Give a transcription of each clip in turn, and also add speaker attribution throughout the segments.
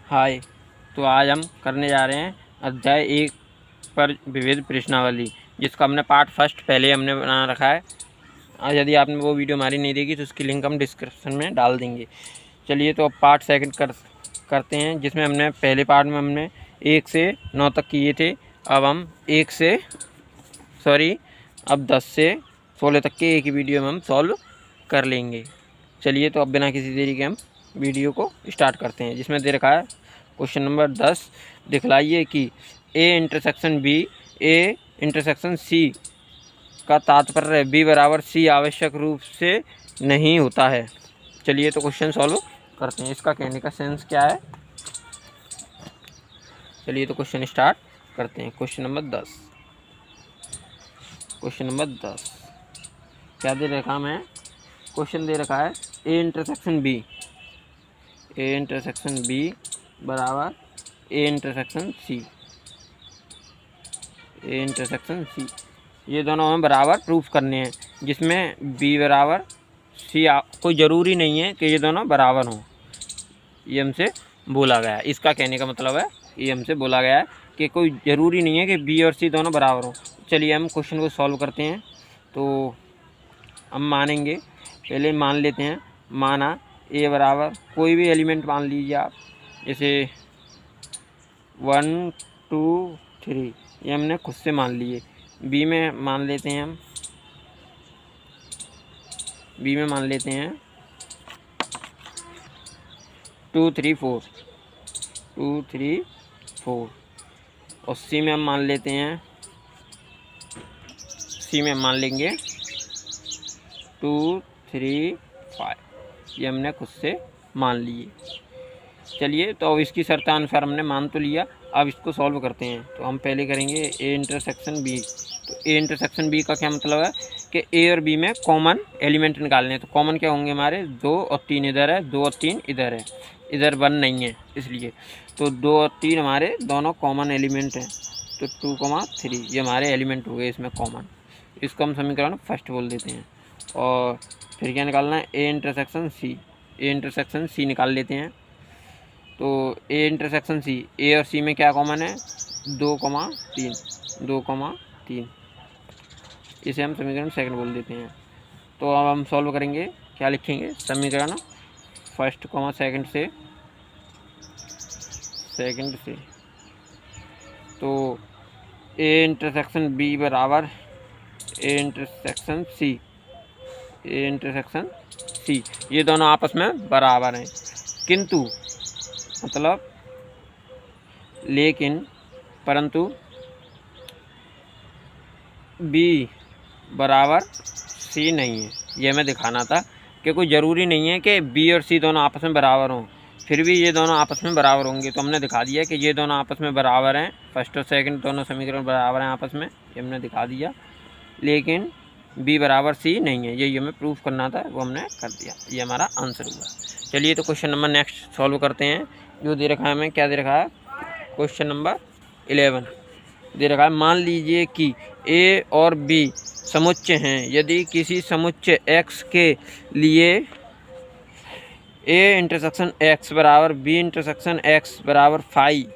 Speaker 1: हाय, तो आज हम करने जा रहे हैं अध्याय 1 पर विविध प्रश्नावली, जिसका हमने पार्ट फर्स्ट पहले हमने बना रखा है। आज यदि आपने वो वीडियो हमारी नहीं देखी तो उसकी लिंक हम डिस्क्रिप्शन में डाल देंगे। चलिए तो अब पार्ट सेकंड करते हैं, जिसमें हमने पहले पार्ट में हमने 1 से 9 तक किए थे। अब हम अब 10 से 16 तक के एक ही वीडियो में हम सॉल्व कर लेंगे। चलिए तो अब बिना किसी देरी के हम वीडियो को स्टार्ट करते हैं, जिसमें दे रखा है क्वेश्चन नंबर 10। दिखलाइए कि A intersection B A intersection C का तात्पर्य बी बराबर सी आवश्यक रूप से नहीं होता है। चलिए तो क्वेश्चन सॉल्व करते हैं, इसका कहने का सेंस क्या है। चलिए तो क्वेश्चन स्टार्ट करते हैं। क्वेश्चन नंबर 10 क्या दे रखा है? क्वेश्चन दे रखा है ए इंटरसेक्शन बी बराबर ए इंटरसेक्शन सी। ये दोनों हमें बराबर प्रूफ करने हैं, जिसमें बी बराबर सी कोई ज़रूरी नहीं है कि ये दोनों बराबर हों। ये हमसे बोला गया है, इसका कहने का मतलब है ये हमसे बोला गया है कि कोई ज़रूरी नहीं है कि बी और सी दोनों बराबर हों। चलिए हम क्वेश्चन को सॉल्व करते हैं। तो हम मानेंगे, पहले मान लेते हैं। माना ए बराबर कोई भी एलिमेंट मान लीजिए आप, जैसे 1 2 3, ये हमने खुद से मान लिए। बी में मान लेते हैं 2 3 4 और सी में हम मान लेंगे 2 3 5। ये हमने खुद से मान लिए। चलिए तो अब इसकी शर्तानुसार हमने मान तो लिया, अब इसको सॉल्व करते हैं। तो हम पहले करेंगे ए इंटरसेक्शन बी। तो ए इंटरसेक्शन बी का क्या मतलब है कि ए और बी में कॉमन एलिमेंट निकालने हैं। तो कॉमन क्या होंगे हमारे? 2 और 3 इधर है, 2 और 3 इधर है, इधर 1 नहीं है इसलिए। तो 2 और 3 हमारे दोनों कॉमन एलिमेंट हैं। तो 2, 3 ये हमारे एलिमेंट हो गए इसमें कॉमन। इसको हम समीकरण फर्स्ट बोल देते हैं। और फिर क्या निकालना है? ए इंटरसेक्शन सी निकाल लेते हैं। तो ए इंटरसेक्शन सी, ए और सी में क्या कॉमन है? 2,3। इसे हम समीकरण सेकंड बोल देते हैं। तो अब हम सॉल्व करेंगे, क्या लिखेंगे? समीकरण फर्स्ट सेकंड से। तो ए इंटरसेक्शन बी बराबर ए इंटरसेक्शन सी, ये दोनों आपस में बराबर हैं, किंतु परंतु बी बराबर सी नहीं है। ये हमें दिखाना था कि कोई ज़रूरी नहीं है कि बी और सी दोनों आपस में बराबर हों, फिर भी ये दोनों आपस में बराबर होंगे। तो हमने दिखा दिया कि ये दोनों आपस में बराबर हैं, फर्स्ट और सेकंड दोनों समीकरण बराबर हैं आपस में, ये हमने दिखा दिया। लेकिन बी बराबर सी नहीं है, यही हमें प्रूफ करना था, वो हमने कर दिया। ये हमारा आंसर हुआ। चलिए तो क्वेश्चन नंबर नेक्स्ट सॉल्व करते हैं। जो दे रखा है हमें, क्या दे रखा है? क्वेश्चन नंबर 11 दे रखा है। मान लीजिए कि ए और बी समुच्चय हैं। यदि किसी समुच्चय x के लिए ए इंटरसेक्शन x बराबर बी इंटरसेक्शन x बराबर फाई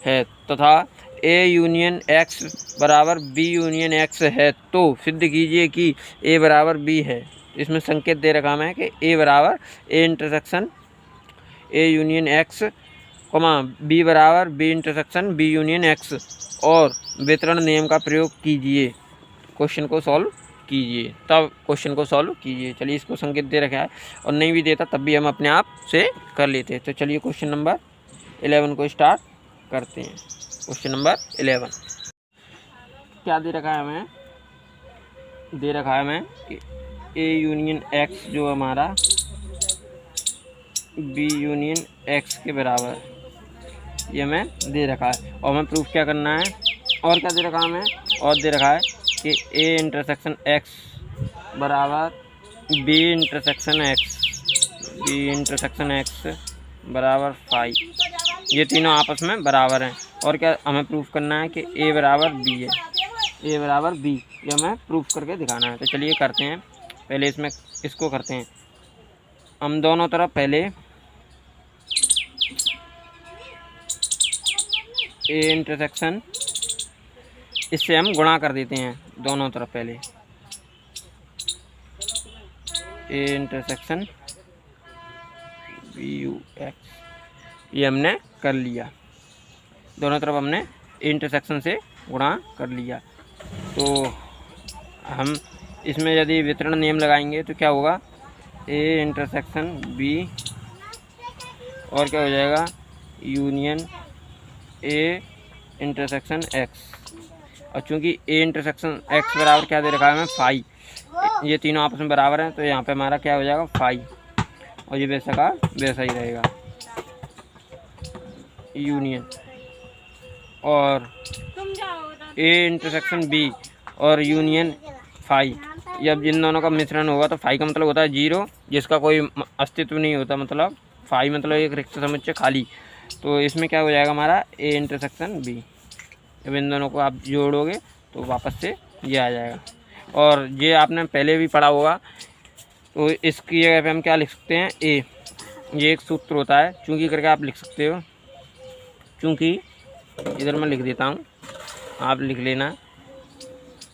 Speaker 1: है तथा ए यूनियन x बराबर बी यूनियन x है, तो सिद्ध कीजिए कि ए बराबर बी है। इसमें संकेत दे रखा है कि ए बराबर A intersection A union x, B बराबर B intersection B union x, और वितरण नियम का प्रयोग कीजिए। क्वेश्चन को सॉल्व कीजिए, तब क्वेश्चन को सॉल्व कीजिए। चलिए, इसको संकेत दे रखा है, और नहीं भी देता तब भी हम अपने आप से कर लेते हैं। तो चलिए क्वेश्चन नंबर 11 को स्टार्ट करते हैं। क्वेश्चन नंबर 11 क्या दे रखा है हमें? दे रखा है हमें कि ए यूनियन x जो हमारा बी यूनियन x के बराबर है, ये हमें दे रखा है। और हमें प्रूफ क्या करना है? और क्या दे रखा है हमें? और दे रखा है कि ए इंटरसेक्शन x बराबर बी इंटरसेक्शन x बराबर फाई, ये तीनों आपस में बराबर हैं। और क्या हमें प्रूफ करना है? कि ए बराबर बी है, ये हमें प्रूफ करके दिखाना है। तो चलिए करते हैं। पहले इसको करते हैं हम दोनों तरफ। पहले ए इंटरसेक्शन, इससे हम गुणा कर देते हैं दोनों तरफ। पहले A intersection B U X, ये हमने कर लिया, दोनों तरफ हमने ए इंटरसेक्शन से गुणा कर लिया। तो हम इसमें यदि वितरण नियम लगाएंगे तो क्या होगा, ए इंटरसेक्शन बी और क्या हो जाएगा, यूनियन ए इंटरसेक्शन एक्स। और चूंकि ए इंटरसेक्शन एक्स बराबर क्या दे रखा है हमें, फाई, ये तीनों आपस में बराबर हैं, तो यहाँ पे हमारा क्या हो जाएगा, फाई, और ये वैसा का वैसा ही रहेगा, यूनियन। और ए इंटरसेक्शन बी और यूनियन फाई, जब इन दोनों का मिश्रण होगा तो फाई का मतलब होता है जीरो, जिसका कोई अस्तित्व नहीं होता, मतलब फाई मतलब एक रिक्त समुच्चय खाली। तो इसमें क्या हो जाएगा हमारा, ए इंटरसेक्शन बी। जब इन दोनों को आप जोड़ोगे तो वापस से ये आ जाएगा। और ये आपने पहले भी पढ़ा होगा, तो इसकी जगह पे हम क्या लिख सकते हैं, ए, ये एक सूत्र होता है, चूँकि करके आप लिख सकते हो। चूँकि इधर मैं लिख देता हूँ, आप लिख लेना,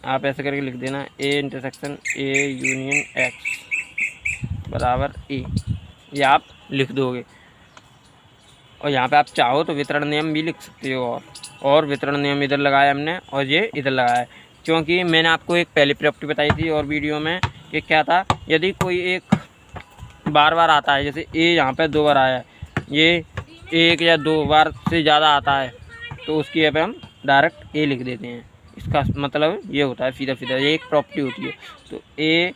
Speaker 1: आप ऐसे करके लिख देना, ए इंटरसेक्शन ए यूनियन एक्स बराबर ए, ये आप लिख दोगे। और यहाँ पे आप चाहो तो वितरण नियम भी लिख सकते हो, और वितरण नियम इधर लगाया हमने और ये इधर लगाया है। क्योंकि मैंने आपको एक पहली प्रॉपर्टी बताई थी और वीडियो में कि क्या था, यदि कोई एक बार बार आता है, जैसे ए यहाँ पे 2 बार आया है, ये 1 या 2 बार से ज़्यादा आता है, तो उसकी यहाँ पे हम डायरेक्ट ए लिख देते हैं। इसका मतलब ये होता है सीधा सीधा, ये एक प्रॉपर्टी होती है। तो ए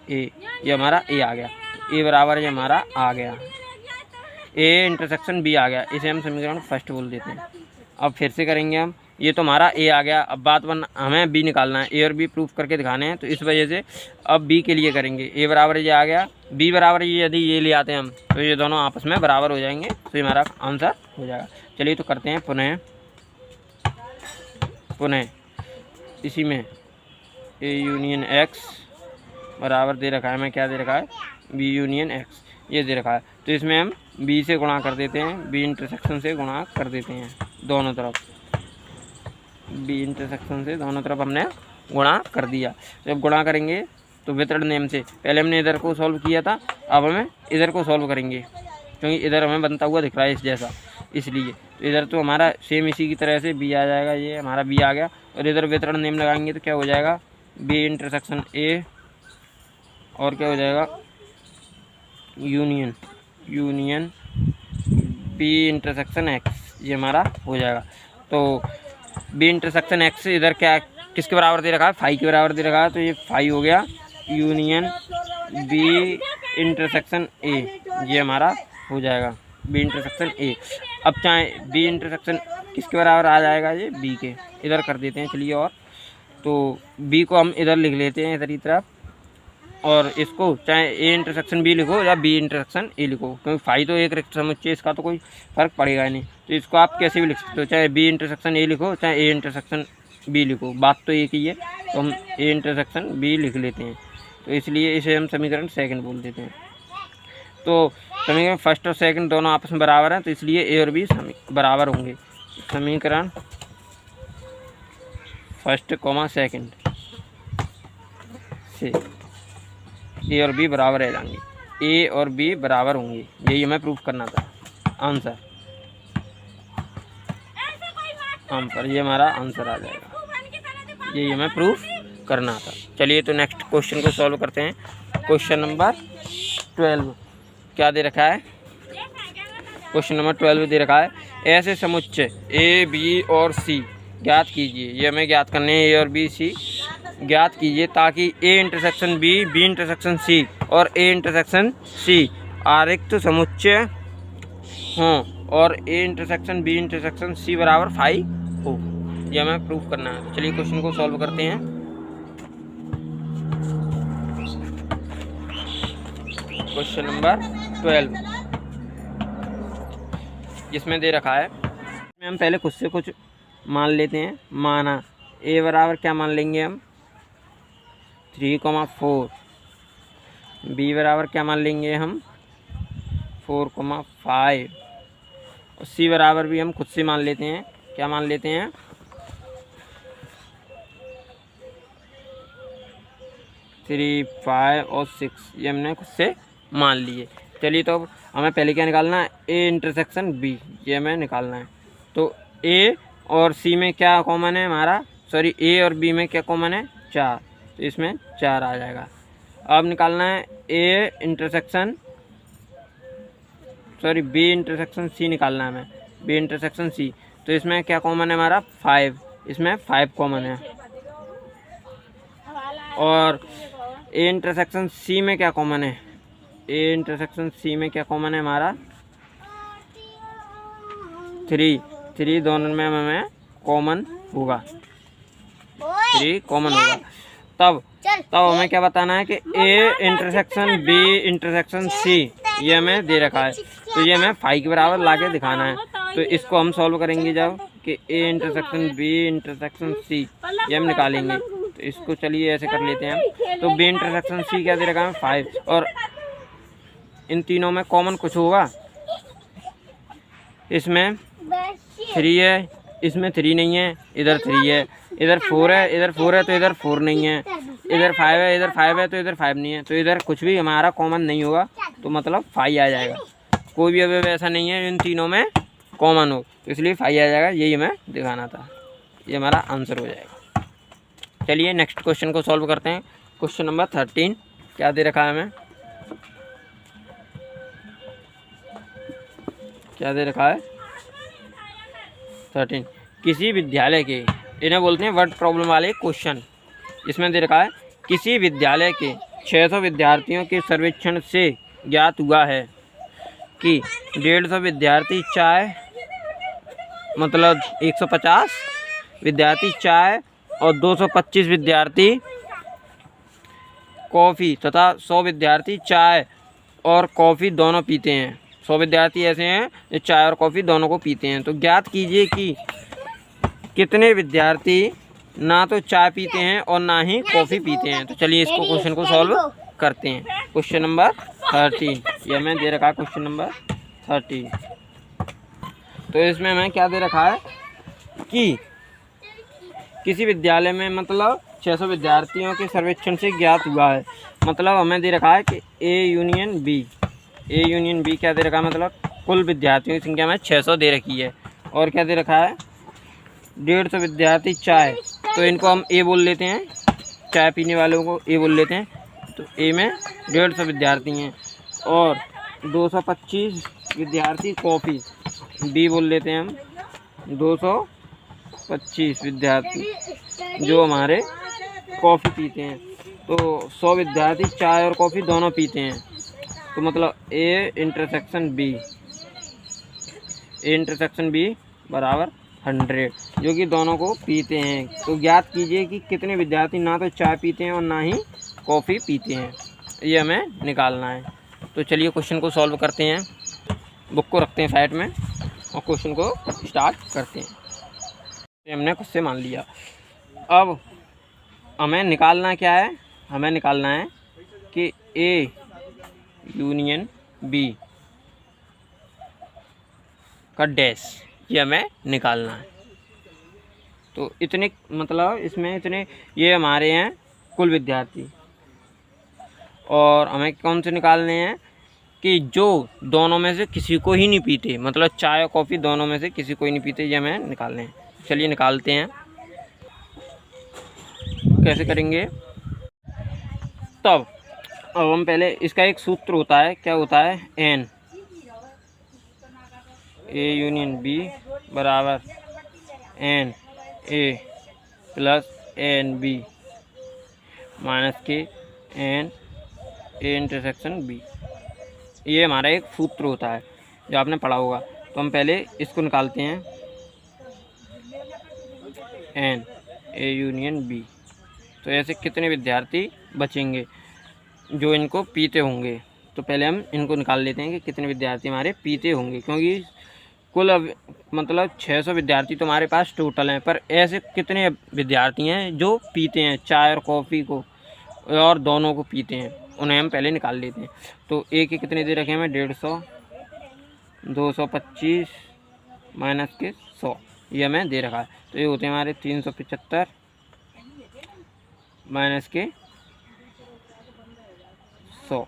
Speaker 1: ये हमारा ए आ गया, ए बराबर ये हमारा आ गया, ए इंटरसेक्शन बी आ गया, इसे हम समीकरण फर्स्ट बोल देते हैं। अब फिर से करेंगे हम, ये तो हमारा ए आ गया, अब बात वन हमें बी निकालना है, ए और बी प्रूफ करके दिखाने हैं, तो इस वजह से अब बी के लिए करेंगे। ए बराबर ये आ गया, बी बराबर ये यदि ये ले आते हैं हम, तो ये दोनों आपस में बराबर हो जाएंगे, तो ये हमारा आंसर हो जाएगा। चलिए तो करते हैं पुनः इसी में ए यूनियन एक्स बराबर दे रखा है, हमें क्या दे रखा है, बी यूनियन एक्स, ये दे रखा है। तो इसमें हम बी से गुणा कर देते हैं, बी इंटरसेक्शन से गुणा कर देते हैं दोनों तरफ, बी इंटरसेक्शन से दोनों तरफ हमने गुणा कर दिया। जब गुणा करेंगे तो वितरण नियम से, पहले हमने इधर को सॉल्व किया था, अब हमें इधर को सॉल्व करेंगे, क्योंकि इधर हमें बनता हुआ दिख रहा है इस जैसा, इसलिए। तो इधर तो हमारा सेम इसी की तरह से बी आ जाएगा, ये हमारा बी आ गया, और इधर वितरण नियम लगाएंगे तो क्या हो जाएगा, बी इंटरसेक्शन ए और क्या हो जाएगा, यूनियन बी इंटरसेक्शन एक्स, ये हमारा हो जाएगा। तो बी इंटरसेक्शन एक्स इधर क्या किसके बराबर दे रखा है, फाई के बराबर दे रखा है, तो ये फाई हो गया, यूनियन बी इंटरसेक्शन ए, ये हमारा हो जाएगा, बी इंटरसेक्शन ए। अब चाहे बी इंटरसेक्शन किसके बराबर आ जाएगा, ये बी के, इधर कर देते हैं। चलिए, और तो बी को हम इधर लिख लेते हैं इधर की तरफ, और इसको चाहे ए इंटरसेक्शन बी लिखो या बी इंटरसेक्शन ए लिखो, क्योंकि फाई तो एक रिक्त समुच्चय, इसका तो कोई फ़र्क पड़ेगा नहीं। तो इसको आप कैसे भी लिख सकते हो, चाहे बी इंटरसेक्शन ए लिखो चाहे ए इंटरसेक्शन बी लिखो, बात तो एक ही है। तो हम ए इंटरसेक्शन बी लिख लेते हैं, तो इसलिए इसे हम समीकरण सेकंड बोल देते हैं। तो समीकरण फर्स्ट और सेकंड दोनों आपस में बराबर हैं, तो इसलिए ए और बी बराबर होंगे। समीकरण फर्स्ट कॉमा सेकंड से ए और बी बराबर रह जाएंगे, ए और बी बराबर होंगे, यही हमें प्रूफ करना था। आंसर ये हमारा आंसर आ जाएगा, यही हमें प्रूफ करना था। चलिए तो नेक्स्ट क्वेश्चन को सॉल्व करते हैं। क्वेश्चन नंबर 12 क्या दे रखा है, क्वेश्चन नंबर 12 दे रखा है, ऐसे समुच्चय ए बी और सी ज्ञात कीजिए। ये हमें ज्ञात करने हैं, ए और बी सी ज्ञात कीजिए ताकि A intersection B, B intersection C और ए इंटरसेक्शन सी आरिक्त समुच्चय हों और A intersection B intersection C बराबर फाई हो। ये हमें प्रूफ करना है। तो चलिए क्वेश्चन को सॉल्व करते हैं। क्वेश्चन नंबर 12 जिसमें दे रखा है, इसमें हम पहले खुद से कुछ मान लेते हैं। माना ए बराबर क्या मान लेंगे हम 3,4, बी बराबर क्या मान लेंगे हम 4,5 और सी बराबर भी हम खुद से मान लेते हैं क्या मान लेते हैं, 3, 5 और 6 ये हमने खुद से मान लिए। चलिए तो अब हमें पहले क्या निकालना है, ए इंटरसेक्शन बी, ये हमें निकालना है। तो ए और सी में क्या कॉमन है हमारा, सॉरी ए और बी में क्या कॉमन है, 4, तो इसमें 4 आ जाएगा। अब निकालना है A intersection, sorry B intersection C निकालना है हमें, बी इंटरसेक्शन सी। तो इसमें क्या कॉमन है हमारा, 5, इसमें 5 कॉमन है। और ए इंटरसेक्शन सी में क्या कॉमन है, ए इंटरसेक्शन सी में क्या कॉमन है हमारा, 3 दोनों में हमें कॉमन होगा, 3 कॉमन होगा। तब हमें क्या बताना है कि A intersection B intersection C ये हमें दे रखा है, तो ये हमें 5 के बराबर लाके दिखाना है। तो इसको हम सॉल्व करेंगे जब कि A intersection B intersection C ये हम निकालेंगे। तो इसको चलिए ऐसे कर लेते हैं हम। तो बी इंटरसेक्शन सी क्या दे रखा है, 5, और इन तीनों में कॉमन कुछ होगा, इसमें 3 है, इसमें 3 नहीं है, इधर 3 है, इधर 4 है, इधर 4 है तो इधर 4 नहीं है, इधर 5 है, इधर 5 है तो इधर 5 नहीं है, तो इधर कुछ भी हमारा कॉमन नहीं होगा, तो मतलब 5 आ जाएगा। कोई भी अवयव ऐसा नहीं है इन तीनों में कॉमन हो, तो इसलिए 5 आ जाएगा। यही हमें दिखाना था, ये हमारा आंसर हो जाएगा। चलिए नेक्स्ट क्वेश्चन को सॉल्व करते हैं। क्वेश्चन नंबर 13 क्या दे रखा है हमें, क्या दे रखा है 13, किसी विद्यालय के, इन्हें बोलते हैं वर्ड प्रॉब्लम वाले क्वेश्चन। इसमें दे रखा है किसी विद्यालय के 600 विद्यार्थियों के सर्वेक्षण से ज्ञात हुआ है कि 150 विद्यार्थी चाय, मतलब 150 विद्यार्थी चाय और 225 विद्यार्थी कॉफ़ी तथा 100 विद्यार्थी चाय और कॉफ़ी दोनों पीते हैं। 100 विद्यार्थी ऐसे हैं जो चाय और कॉफ़ी दोनों को पीते हैं। तो ज्ञात कीजिए कि कितने विद्यार्थी ना तो चाय पीते हैं और ना ही कॉफ़ी पीते हैं। तो चलिए इसको क्वेश्चन को सॉल्व करते हैं। क्वेश्चन नंबर 13 ये हमें दे रखा है, क्वेश्चन नंबर 13। तो इसमें हमें क्या दे रखा है कि किसी विद्यालय में मतलब 600 विद्यार्थियों के सर्वेक्षण से ज्ञात हुआ है, मतलब हमें दे रखा है कि A union B, A union B क्या दे रखा है, मतलब कुल विद्यार्थियों की संख्या में 600 दे रखी है। और क्या दे रखा है, 150 विद्यार्थी चाय, तो इनको हम ए बोल लेते हैं, चाय पीने वालों को ए बोल लेते हैं। तो ए में 150 विद्यार्थी हैं। और 225 विद्यार्थी कॉफ़ी, बी बोल लेते हैं हम, 225 विद्यार्थी जो हमारे कॉफ़ी पीते हैं। तो 100 विद्यार्थी चाय और कॉफ़ी दोनों पीते हैं, तो मतलब A intersection B, A intersection B बराबर 100, जो कि दोनों को पीते हैं। तो ज्ञात कीजिए कि कितने विद्यार्थी ना तो चाय पीते हैं और ना ही कॉफ़ी पीते हैं, ये हमें निकालना है। तो चलिए क्वेश्चन को सॉल्व करते हैं, बुक को रखते हैं साइड में और क्वेश्चन को स्टार्ट करते हैं। ये हमने खुद से मान लिया। अब हमें निकालना क्या है, हमें निकालना है कि ए यूनियन बी का डैश, ये हमें निकालना है। तो इतने मतलब इसमें इतने ये हमारे हैं कुल विद्यार्थी, और हमें कौन से निकालने हैं कि जो दोनों में से किसी को ही नहीं पीते, मतलब चाय और कॉफ़ी दोनों में से किसी को ही नहीं पीते, ये हमें निकालने हैं। चलिए निकालते हैं, कैसे करेंगे। तब अब हम पहले इसका एक सूत्र होता है, क्या होता है, एन, ए यूनियन बी बराबर N A plus N B minus के एन ए इंटरसेक्शन बी। ये हमारा एक सूत्र होता है जो आपने पढ़ा होगा। तो हम पहले इसको निकालते हैं, एन ए यूनियन बी। तो ऐसे कितने विद्यार्थी बचेंगे जो इनको पीते होंगे। तो पहले हम इनको निकाल लेते हैं कि कितने विद्यार्थी हमारे पीते होंगे, क्योंकि कुल मतलब 600 विद्यार्थी तो हमारे पास टोटल हैं, पर ऐसे कितने विद्यार्थी हैं जो पीते हैं चाय और कॉफ़ी को और दोनों को पीते हैं, उन्हें हम पहले निकाल लेते हैं। तो ए के कितने दे रखे हैं हमें, 150, 225 माइनस के 100, ये हमें दे रखा है। तो ये होते हैं हमारे 375 माइनस के 100।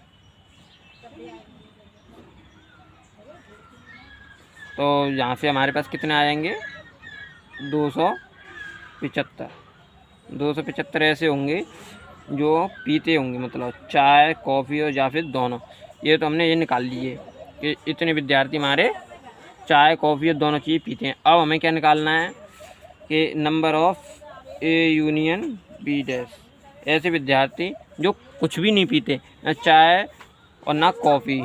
Speaker 1: तो यहाँ से हमारे पास कितने आ जाएंगे 275 ऐसे होंगे जो पीते होंगे, मतलब चाय कॉफ़ी और या फिर दोनों। ये तो हमने ये निकाल लिए कि इतने विद्यार्थी हमारे चाय कॉफ़ी और दोनों चीज़ पीते हैं। अब हमें क्या निकालना है कि number of A union B dash, ऐसे विद्यार्थी जो कुछ भी नहीं पीते, ना चाय और ना कॉफ़ी,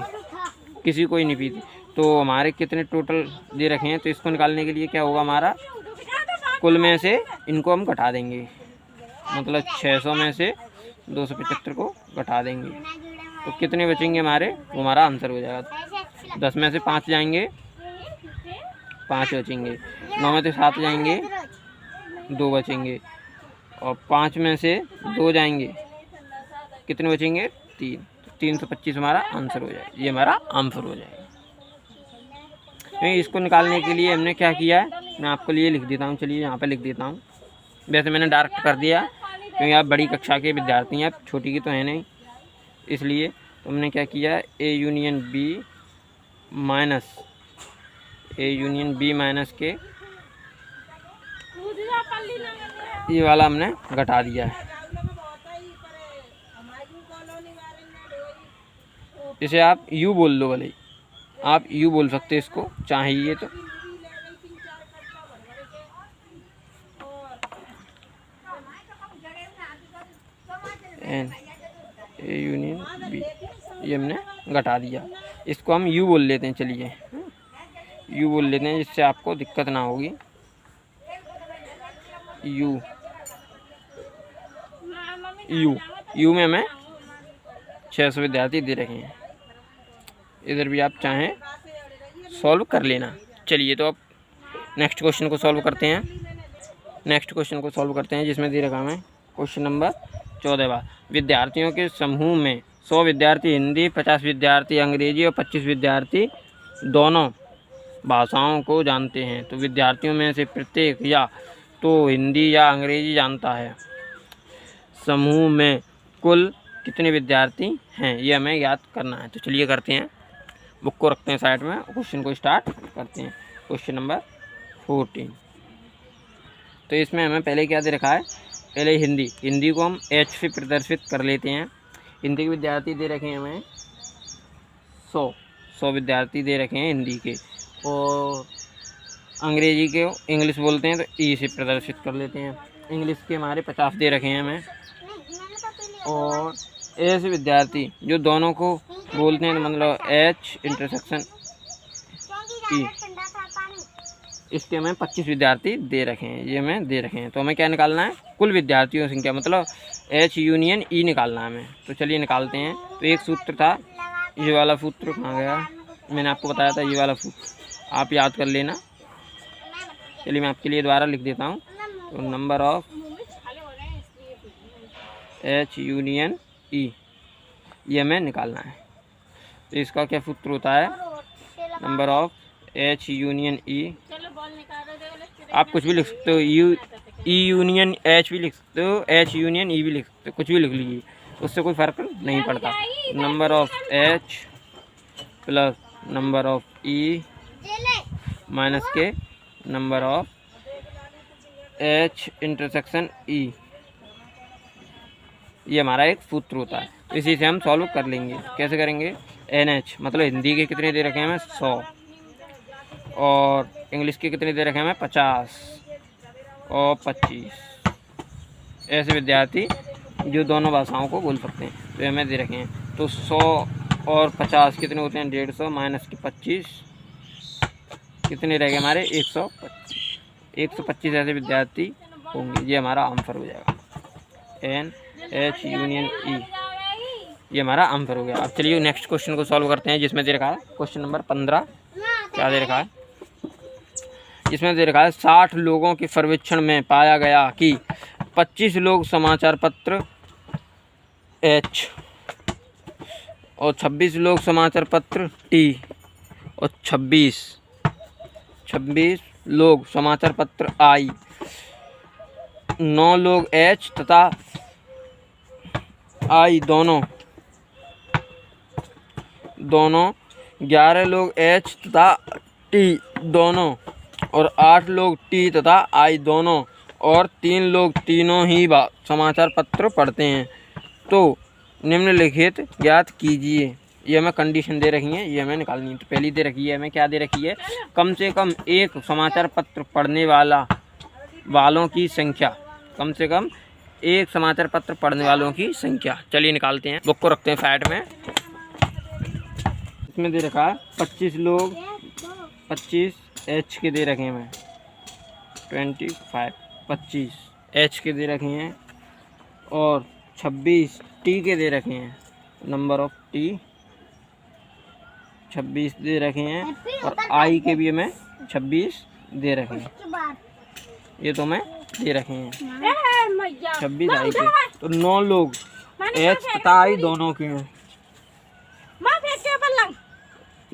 Speaker 1: किसी को ही नहीं पीते। तो हमारे कितने टोटल दे रखे हैं, तो इसको निकालने के लिए क्या होगा, हमारा कुल में से इनको हम घटा देंगे, मतलब 600 में से 275 को घटा देंगे। तो कितने बचेंगे हमारे, वो हमारा आंसर हो जाएगा। 10 में से 5 जाएंगे, 5 बचेंगे। 9 में से 7 जाएंगे, 2 बचेंगे। और 5 में से 2 जाएंगे, कितने बचेंगे, 3। तो 325 हमारा आंसर हो जाएगा। ये हमारा आंसर हो जाएगा। इसको निकालने के लिए हमने क्या किया है, मैं आपको लिए लिख देता हूँ। चलिए यहाँ पे लिख देता हूँ। वैसे मैंने डायरेक्ट कर दिया क्योंकि आप बड़ी कक्षा के विद्यार्थी हैं, आप छोटी की तो है नहीं, इसलिए। तो हमने क्या किया, ए यूनियन बी माइनस के ये वाला हमने घटा दिया है। इसे आप यू बोल लो, भले आप यू बोल सकते हैं इसको चाहिए तो। एन ए यूनियन बी, ये हमने घटा दिया। इसको हम यू बोल लेते हैं। चलिए यू बोल लेते हैं, जिससे आपको दिक्कत ना होगी। यू यू यू में हमें 600 विद्यार्थी दे रखे हैं। इधर भी आप चाहें सॉल्व कर लेना। चलिए तो अब नेक्स्ट क्वेश्चन को सॉल्व करते हैं। जिसमें दे रखा हमें क्वेश्चन नंबर 14वां। विद्यार्थियों के समूह में 100 विद्यार्थी हिंदी, 50 विद्यार्थी अंग्रेजी और 25 विद्यार्थी दोनों भाषाओं को जानते हैं। तो विद्यार्थियों में से प्रत्येक या तो हिंदी या अंग्रेजी जानता है। समूह में कुल कितने विद्यार्थी हैं, ये हमें याद करना है। तो चलिए करते हैं। बुक को रखते हैं साइड में, क्वेश्चन को स्टार्ट करते हैं। Question number 14। तो इसमें हमें पहले क्या दे रखा है, पहले हिंदी को हम एच से प्रदर्शित कर लेते हैं। हिंदी के विद्यार्थी दे रखे हैं हमें 100 विद्यार्थी दे रखे हैं हिंदी के। और अंग्रेजी के इंग्लिश बोलते हैं तो ई से प्रदर्शित कर लेते हैं। इंग्लिश के हमारे 50 दे रखे हैं हमें। और ऐसे विद्यार्थी जो दोनों को बोलते हैं, मतलब एच इंटरसेक्शन ई, इसके हमें 25 विद्यार्थी दे रखे हैं, ये हमें दे रखे हैं। तो हमें क्या निकालना है, कुल विद्यार्थियों की संख्या, मतलब एच यूनियन ई निकालना है हमें। तो चलिए निकालते हैं। तो एक सूत्र था, ये वाला सूत्र कहाँ गया, मैंने आपको बताया था, ये वाला सूत्र आप याद कर लेना। चलिए मैं आपके लिए दोबारा लिख देता हूँ। तो नंबर ऑफ एच यूनियन ई, ये हमें निकालना है। तो इसका क्या सूत्र होता है, नंबर ऑफ एच यूनियन ई, आप कुछ भी लिख सकते हो, ई यूनियन एच भी लिख सकते हो, एच यूनियन ई भी लिख सकते हो, कुछ भी लिख लीजिए, उससे कोई फ़र्क नहीं पड़ता। Number of H plus number of E minus के number of H intersection E, ये हमारा एक सूत्र होता है। तो इसी से हम सॉल्व कर लेंगे। कैसे करेंगे, एन एच मतलब हिंदी के कितने दे रखे हैं हमें 100, और इंग्लिश के कितने दे रखे हैं हमें 50 और 25, ऐसे विद्यार्थी जो दोनों भाषाओं को बोल सकते हैं, तो हमें दे रखे हैं। तो 100 और 50 कितने होते हैं, 150 माइनस के 25 कितने रह गए हमारे 125 ऐसे विद्यार्थी होंगे। ये हमारा आंसर हो जाएगा, एन एच यूनियन ई, ये हमारा आंसर हो गया। अब चलिए नेक्स्ट क्वेश्चन को सॉल्व करते हैं, जिसमें दे रखा है क्वेश्चन नंबर 15। क्या दे रखा है, इसमें दे रखा है 60 लोगों के सर्वेक्षण में पाया गया कि 25 लोग समाचार पत्र एच और 26 लोग समाचार पत्र टी और 26 लोग समाचार पत्र आई, 9 लोग एच तथा आई दोनों 11 लोग एच तथा टी दोनों और 8 लोग टी तथा आई दोनों और 3 लोग तीनों ही समाचार पत्र पढ़ते हैं तो निम्नलिखित ज्ञात कीजिए। ये हमें कंडीशन दे रखी है, ये हमें निकालनी है। तो पहली दे रखी है हमें, क्या दे रखी है, कम से कम एक समाचार पत्र पढ़ने वालों की संख्या, कम से कम एक समाचार पत्र पढ़ने वालों की संख्या। चलिए निकालते हैं, बुक को रखते हैं साइड में। इसमें दे रखा है 25 लोग, 25 एच के दे रखे हैं हमें, 25 एच के दे रखे हैं और 26 टी के दे रखे हैं, नंबर ऑफ टी 26 दे रखे हैं और आई के भी हमें 26 दे रखे हैं। ये तो हमें दे रखे हैं 26 आई के। तो 9 लोग एच तथा आई दोनों के हैं,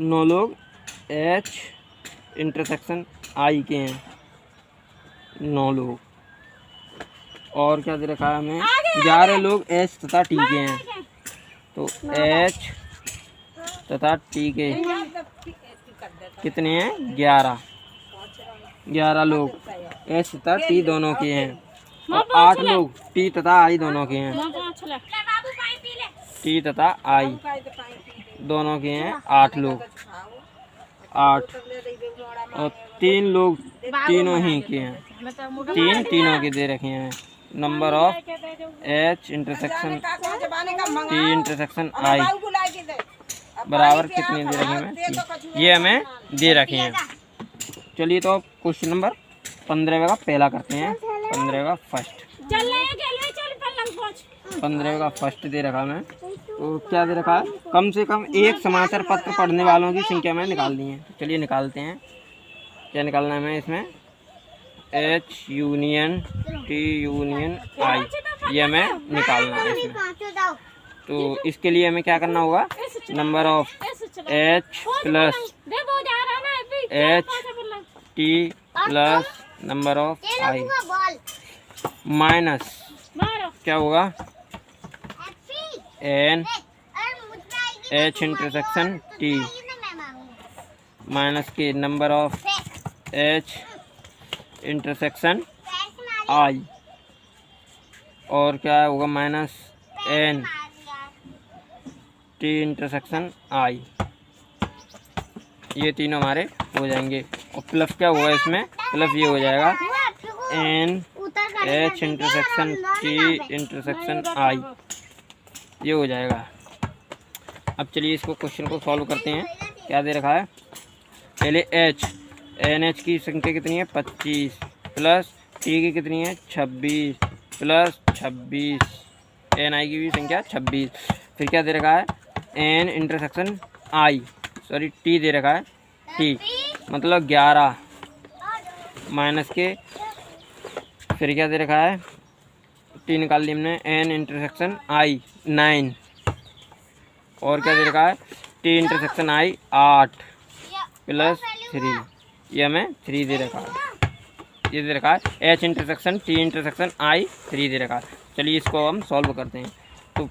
Speaker 1: 9 लोग एच इंटरसेक्शन आई के हैं, 9 लोग। और क्या दे रखा है हमें, 11 लोग एच तथा टी के हैं। तो एच तथा टी के कितने हैं, 11 लोग एच तथा टी दोनों के हैं और 8 लोग टी तथा आई दोनों के हैं। टी तथा आई दोनों के हैं 8 लोग, 8 और 3 लोग तीनों ही के हैं, 3 तीनों के दे रखे हैं। Number of H intersection T intersection I बराबर कितने दे रखे हैं, ये हमें दे रखे हैं। चलिए तो क्वेश्चन नंबर 15 का पहला करते हैं। 15 का फर्स्ट, 15 का फर्स्ट दे रखा हमें। तो क्या दे रखा है, कम से कम एक समाचार पत्र पढ़ने वालों की संख्या में निकालनी है। तो चलिए निकालते हैं, क्या निकालना है हमें इसमें, एच यूनियन टी यूनियन आई, ये हमें निकालना है इसमें। तो इसके लिए हमें क्या करना होगा, number of H plus H T plus number of I minus क्या होगा, N H intersection T minus के number of H intersection I और क्या होगा, minus N T intersection I. ये तीनों हमारे हो जाएंगे और प्लस क्या होगा इसमें, प्लस ये हो जाएगा N H intersection T intersection I, ये हो जाएगा। अब चलिए इसको क्वेश्चन को सॉल्व करते हैं। क्या दे रखा है, पहले एच एन एच की संख्या कितनी है 25 प्लस टी की कितनी है 26 प्लस 26 एन आई की भी संख्या 26। फिर क्या दे रखा है, N intersection I sorry T दे रखा है, टी मतलब 11 माइनस के, फिर क्या दे रखा है, टी निकाल ली हमने, एन इंटरसेक्शन आई 9 और क्या दे रखा है, टी इंटरसेक्शन आई 8 प्लस 3, ये हमें 3 दे रखा है। ये दे रखा है एच इंटरसेक्शन टी इंटरसेक्शन आई 3 दे रखा है। चलिए इसको हम सॉल्व करते हैं। तो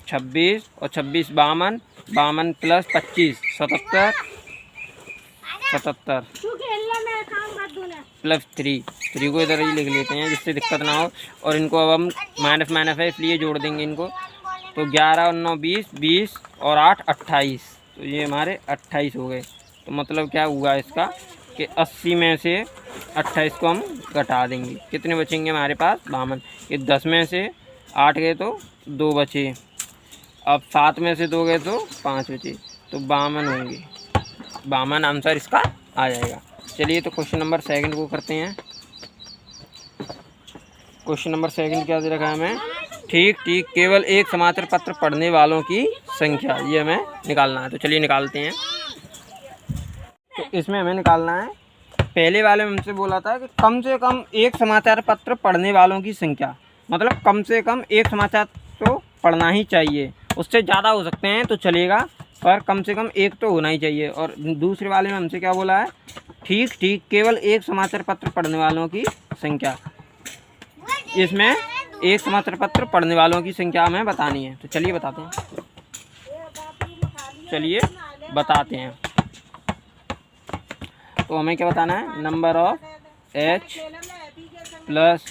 Speaker 1: 26 और 26 52 प्लस 25 77 प्लस 3 को इधर ही लिख लेते हैं जिससे दिक्कत ना हो। और इनको अब हम माइनस है इसलिए जोड़ देंगे इनको। तो 11 और 9 20 और 8 28, तो ये हमारे 28 हो गए। तो मतलब क्या हुआ इसका कि 80 में से 28 को हम घटा देंगे, कितने बचेंगे हमारे पास 52। ये 10 में से 8 गए तो 2 बचे, अब 7 में से 2 गए तो 5 बचे, तो 52 होंगे। 52 आंसर इसका आ जाएगा। चलिए तो क्वेश्चन नंबर 2 को करते हैं। क्वेश्चन नंबर 2 क्या दे रखा है हमें, ठीक केवल एक समाचार पत्र पढ़ने वालों की संख्या, ये हमें निकालना है। तो चलिए निकालते हैं। तो इसमें हमें निकालना है, पहले वाले में हमसे बोला था कि कम से कम एक समाचार पत्र पढ़ने वालों की संख्या, मतलब कम से कम एक समाचार तो पढ़ना ही चाहिए, उससे ज़्यादा हो सकते हैं तो चलेगा, पर कम से कम एक तो होना ही चाहिए। और दूसरे वाले में हमसे क्या बोला है, ठीक ठीक केवल एक समाचार पत्र पढ़ने वालों की संख्या। इसमें एक समाचार पत्र पढ़ने वालों की संख्या हमें बतानी है। तो चलिए बताते हैं, चलिए बताते हैं। तो हमें क्या बताना है, number of H plus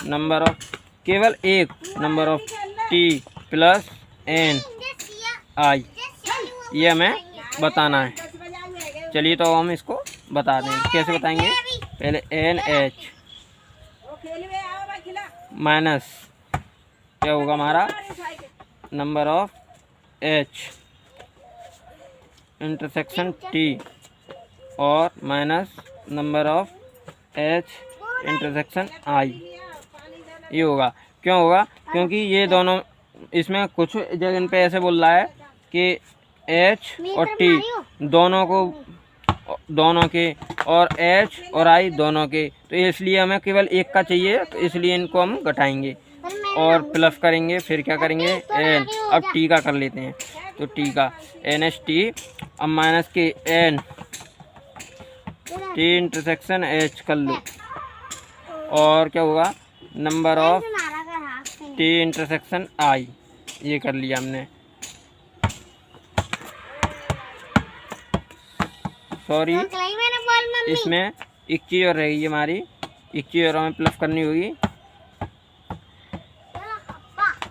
Speaker 1: number of केवल एक number of T plus N I, ये हमें बताना है। चलिए तो हम इसको बता दें। कैसे बताएंगे, पहले एन एच माइनस क्या होगा हमारा number of H intersection T और minus number of H intersection I, ये होगा। क्यों होगा, क्योंकि ये दोनों इसमें कुछ जगह पे ऐसे बोल रहा है कि एच और टी दोनों के और एच और आई दोनों के, तो इसलिए हमें केवल एक का चाहिए, तो इसलिए इनको हम घटाएंगे और प्लस करेंगे। फिर क्या करेंगे, एन, अब टी का कर लेते हैं। तो टी का एन एच टी, अब माइनस के एन टी इंटरसेक्शन एच कर लो, और क्या होगा number of T intersection I, ये कर लिया हमने। सॉरी, इसमें एक चीज़ और रहेगी हमारी, एक चीज़ और हमें प्लस करनी होगी,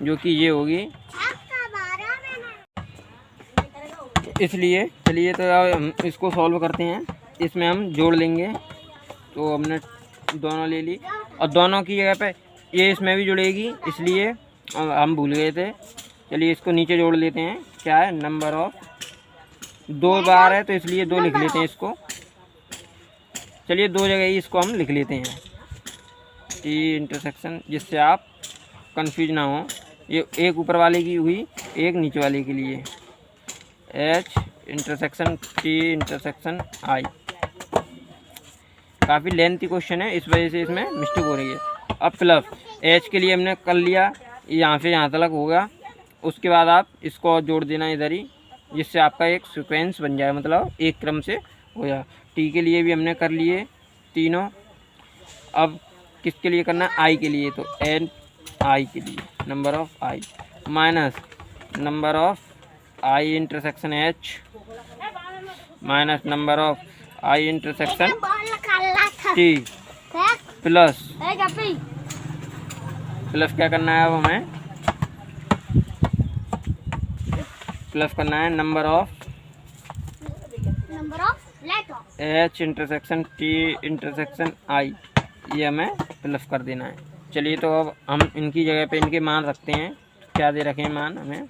Speaker 1: जो कि ये होगी। इसलिए चलिए तो हम इसको सॉल्व करते हैं। इसमें हम जोड़ लेंगे। तो हमने दोनों ले ली और दोनों की जगह पे ये इसमें भी जुड़ेगी, इसलिए हम भूल गए थे। चलिए इसको नीचे जोड़ लेते हैं। क्या है, नंबर ऑफ, 2 बार है तो इसलिए 2 लिख लेते हैं इसको। चलिए 2 जगह ही इसको हम लिख लेते हैं, टी इंटरसेक्शन, जिससे आप कंफ्यूज ना हो। ये एक ऊपर वाले की हुई, एक नीचे वाले के लिए, एच इंटरसेक्शन टी इंटरसेक्शन आई। काफ़ी लेंथी क्वेश्चन है, इस वजह से इसमें मिस्टेक हो रही है। अब प्लस एच के लिए हमने कर लिया, यहाँ से यहाँ तक होगा। उसके बाद आप इसको और जोड़ देना इधर ही, जिससे आपका एक सीक्वेंस बन जाए, मतलब एक क्रम से हो जाए। टी के लिए भी हमने कर लिए तीनों। अब किसके लिए करना है, आई के लिए। तो एन आई के लिए number of I minus number of I intersection H minus number of I intersection T plus क्या करना है, अब हमें प्लस करना है number of H intersection T intersection I, ये हमें प्लस कर देना है। चलिए तो अब हम इनकी जगह पे इनके मान रखते हैं। क्या दे रखे हैं मान हमें,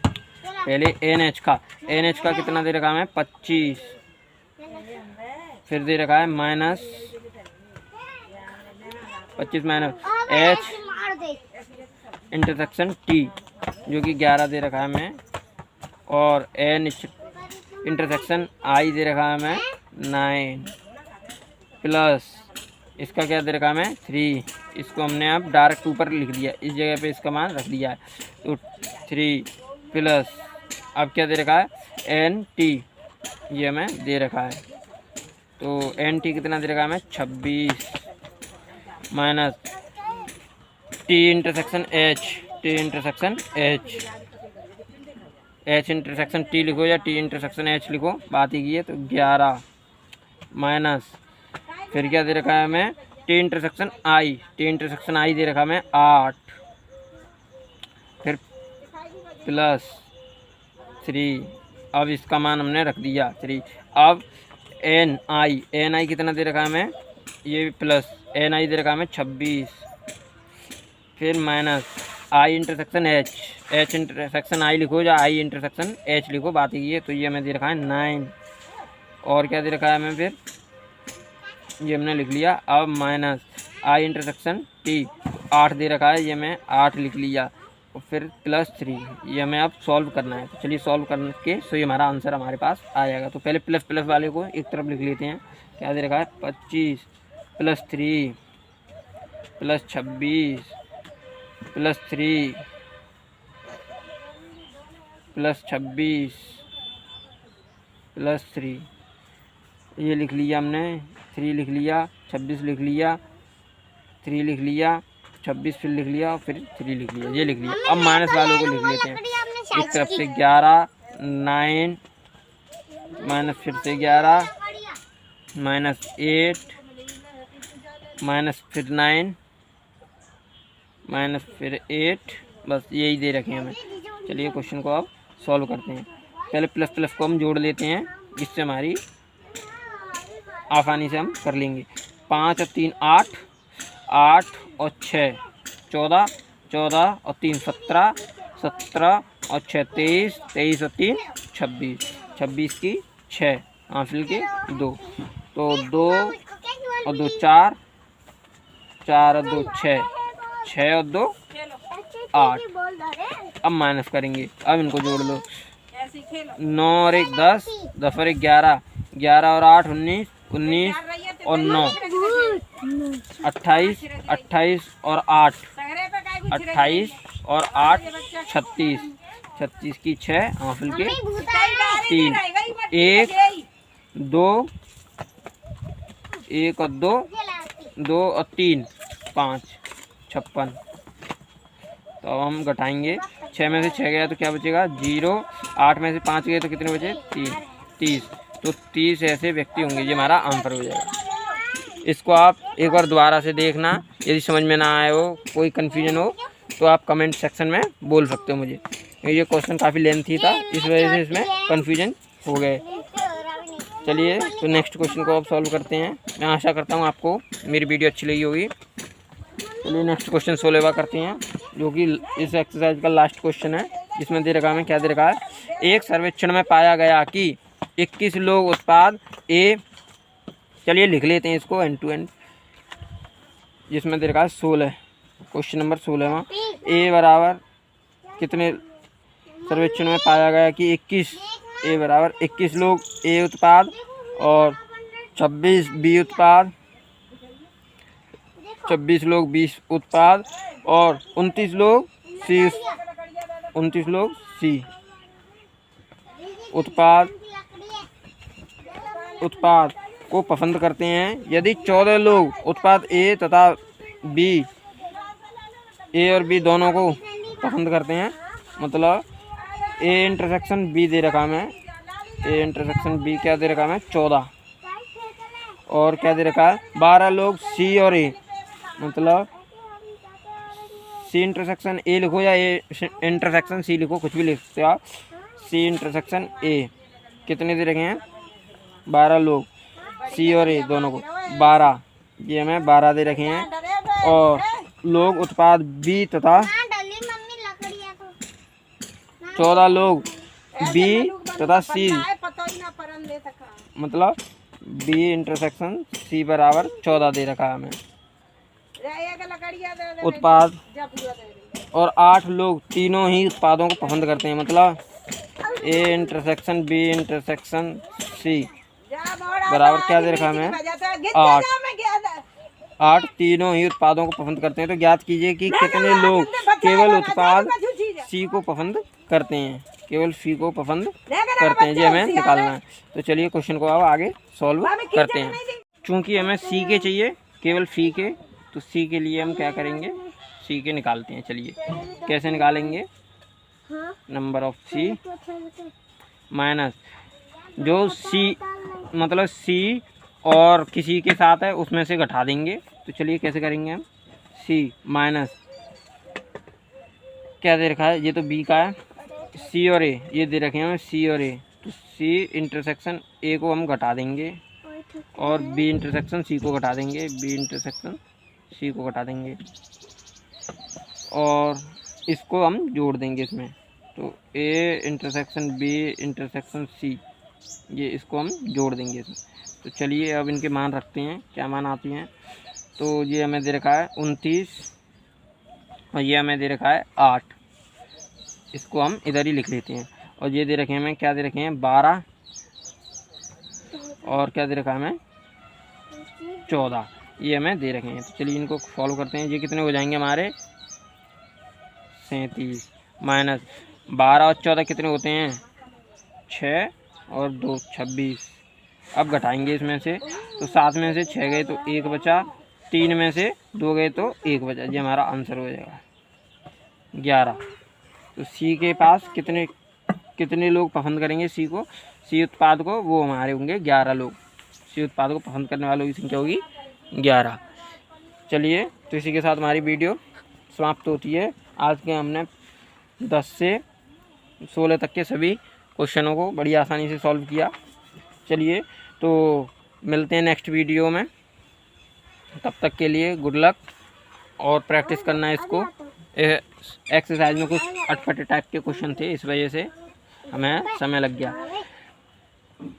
Speaker 1: पहले एन एच का कितना दे रखा है हमें, 25। फिर दे रखा है minus 25 minus H intersection T, जो कि 11 दे रखा है हमें, और एन इंटरसेक्शन आई दे रखा है हमें 9, प्लस इसका क्या दे रखा है हमें 3। इसको हमने अब डायरेक्ट ऊपर लिख दिया, इस जगह पे इसका मान रख दिया है। तो 3 प्लस अब क्या दे रखा है, एन टी, ये हमें दे रखा है। तो एन टी कितना दे रखा है हमें, 26 minus T intersection H intersection T लिखो या टी इंटरसेक्शन एच लिखो, बात ही की है। तो 11 माइनस फिर क्या दे रखा है हमें, टी इंटरसेक्शन आई दे रखा है हमें 8, फिर प्लस 3। अब इसका मान हमने रख दिया 3। अब एन आई कितना दे रखा है हमें, ये प्लस एन आई दे रखा है हमें 26, फिर माइनस आई इंटरसेक्शन एच इंटरसेक्शन आई लिखो या आई इंटरसेक्शन एच लिखो, बात ही है। तो ये हमें दे रखा है 9, और क्या दे रखा है हमें, फिर ये हमने लिख लिया। अब माइनस आई इंटरसेक्शन टी 8 दे रखा है, ये मैं 8 लिख लिया, और फिर प्लस 3, ये हमें अब सॉल्व करना है। तो चलिए सॉल्व करके सो ये हमारा आंसर हमारे पास आ जाएगा। तो पहले प्लस वाले को एक तरफ लिख लेते हैं। क्या दे रखा है, 25 plus 3 plus 26 plus 3 plus 26 plus 3, ये लिख लिया हमने, 3 लिख लिया, 26 लिख लिया, 3 लिख लिया, 26 फिर लिख लिया और फिर 3 लिख लिया, ये लिख लिया। अब माइनस वालों को लिख लेते हैं। इस तरफ से 11 9 माइनस फिर से 11 माइनस 8 माइनस फिर 9 माइनस फिर 8, बस यही दे रखे हैं हमें। चलिए क्वेश्चन को अब सॉल्व करते हैं। पहले प्लस प्लस को हम जोड़ लेते हैं, जिससे हमारी आसानी से हम कर लेंगे। 5 और 3 8, 8 और 6 14, 14 और 3 17, 17 और 6 23, 23 और 3 26, 26 की 6 हासिल के 2, तो 2 और 2 4, 4 और 2 6, 6 और 2 8। अब माइनस करेंगे, अब इनको जोड़ लो। 9 और 1 10, 10 और 1 11, 11 और 8 19, 19 और 9 28, 28 और 8 28 और 8 36, 36 की 6 हासिल के 3, 1 2 1 और 2, 2 और 3 5 56। तो अब हम घटाएंगे, 6 में से 6 गया तो क्या बचेगा 0, 8 में से 5 गए तो कितने बचे 3, 30। तो 30 ऐसे व्यक्ति होंगे, ये हमारा आंसर हो जाएगा। इसको आप एक बार दोबारा से देखना, यदि समझ में ना आए हो, कोई कन्फ्यूजन हो तो आप कमेंट सेक्शन में बोल सकते हो मुझे। ये क्वेश्चन काफ़ी लेंथी था, इस वजह से इसमें कन्फ्यूजन हो गए। चलिए तो नेक्स्ट क्वेश्चन को आप सॉल्व करते हैं। मैं आशा करता हूँ आपको मेरी वीडियो अच्छी लगी होगी। चलिए नेक्स्ट क्वेश्चन 16वां करते हैं, जो कि इस एक्सरसाइज का लास्ट क्वेश्चन है, जिसमें दे रखा है, क्या दे रखा है। एक सर्वेक्षण में पाया गया कि 21 लोग उत्पाद ए, चलिए लिख लेते हैं इसको एंड टू एंड, जिसमें दे रखा है 16, क्वेश्चन नंबर 16वां। ए बराबर कितने सर्वेक्षण में पाया गया कि 21, ए बराबर 21 लोग ए उत्पाद और 26 बी उत्पाद, 26 लोग 20 उत्पाद और 29 लोग सी, 29 लोग सी उत्पाद को पसंद करते हैं। यदि 14 लोग उत्पाद ए तथा बी, ए और बी दोनों को पसंद करते हैं, मतलब ए इंटरसेक्शन बी दे रखा है, ए इंटरसेक्शन बी क्या दे रखा है 14, और क्या दे रखा है 12 लोग सी और ए, मतलब सी इंटरसेक्शन ए लिखो या ए इंटरसेक्शन सी लिखो, कुछ भी लिख सकते हो आप। सी इंटरसेक्शन ए कितने दे रखे हैं 12 लोग, सी और ए दोनों को 12, ये हमें 12 दे रखे हैं। और लोग उत्पाद बी तथा 14 लोग बी तथा सी, मतलब बी इंटरसेक्शन सी बराबर 14 दे रखा है हमें उत्पाद, और 8 लोग तीनों ही उत्पादों को पसंद करते हैं, मतलब A intersection B intersection C बराबर क्या दे रखा हमें 8 तीनों ही उत्पादों को पसंद करते हैं। तो ज्ञात कीजिए कि कितने लोग केवल उत्पाद सी को पसंद करते हैं, केवल सी को पसंद करते हैं, ये हमें निकालना है। तो चलिए क्वेश्चन को अब आगे सॉल्व करते हैं। चूँकि हमें सी के चाहिए, केवल सी के, तो सी के लिए हम क्या करेंगे, सी के निकालते हैं। चलिए कैसे निकालेंगे, नंबर ऑफ सी माइनस जो सी, मतलब सी और किसी के साथ है उसमें से घटा देंगे। तो चलिए कैसे करेंगे हम, सी माइनस क्या दे रखा है, ये तो बी का है, सी और ए ये दे रखे हैं हमें सी और ए, तो सी इंटरसेक्शन ए को हम घटा देंगे और बी इंटरसेक्शन सी को घटा देंगे, बी इंटरसेक्शन सी को घटा देंगे और इसको हम जोड़ देंगे इसमें। तो A intersection B intersection C, ये इसको हम जोड़ देंगे इसमें। तो चलिए अब इनके मान रखते हैं, क्या मान आती हैं। तो ये हमें दे रखा है 29 और ये हमें दे रखा है 8, इसको हम इधर ही लिख लेते हैं। और ये दे रखे हैं हमें, क्या दे रखे हैं 12 और क्या दे रखा है हमें 14, ये हमें दे रखे हैं। तो चलिए इनको फॉलो करते हैं। ये कितने हो जाएंगे हमारे 37 माइनस 12 और 14 कितने होते हैं? 6 और 2 26। अब घटाएंगे इसमें से, तो 7 में से 6 गए तो 1 बचा, 3 में से 2 गए तो 1 बचा। ये हमारा आंसर हो जाएगा 11। तो सी के पास कितने लोग पसंद करेंगे सी को, सी उत्पाद को? वो हमारे होंगे 11 लोग। सी उत्पाद को पसंद करने वालों की संख्या होगी 11। चलिए, तो इसी के साथ हमारी वीडियो समाप्त होती है। आज के हमने 10 से 16 तक के सभी क्वेश्चनों को बड़ी आसानी से सॉल्व किया। चलिए, तो मिलते हैं नेक्स्ट वीडियो में। तब तक के लिए गुड लक, और प्रैक्टिस करना है इसको। एक्सरसाइज में कुछ अटपटे टाइप के क्वेश्चन थे, इस वजह से हमें समय लग गया।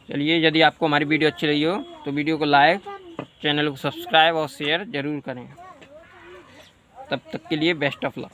Speaker 1: चलिए, यदि आपको हमारी वीडियो अच्छी लगी हो तो वीडियो को लाइक, चैनल को सब्सक्राइब और शेयर ज़रूर करें। तब तक के लिए बेस्ट ऑफ लक।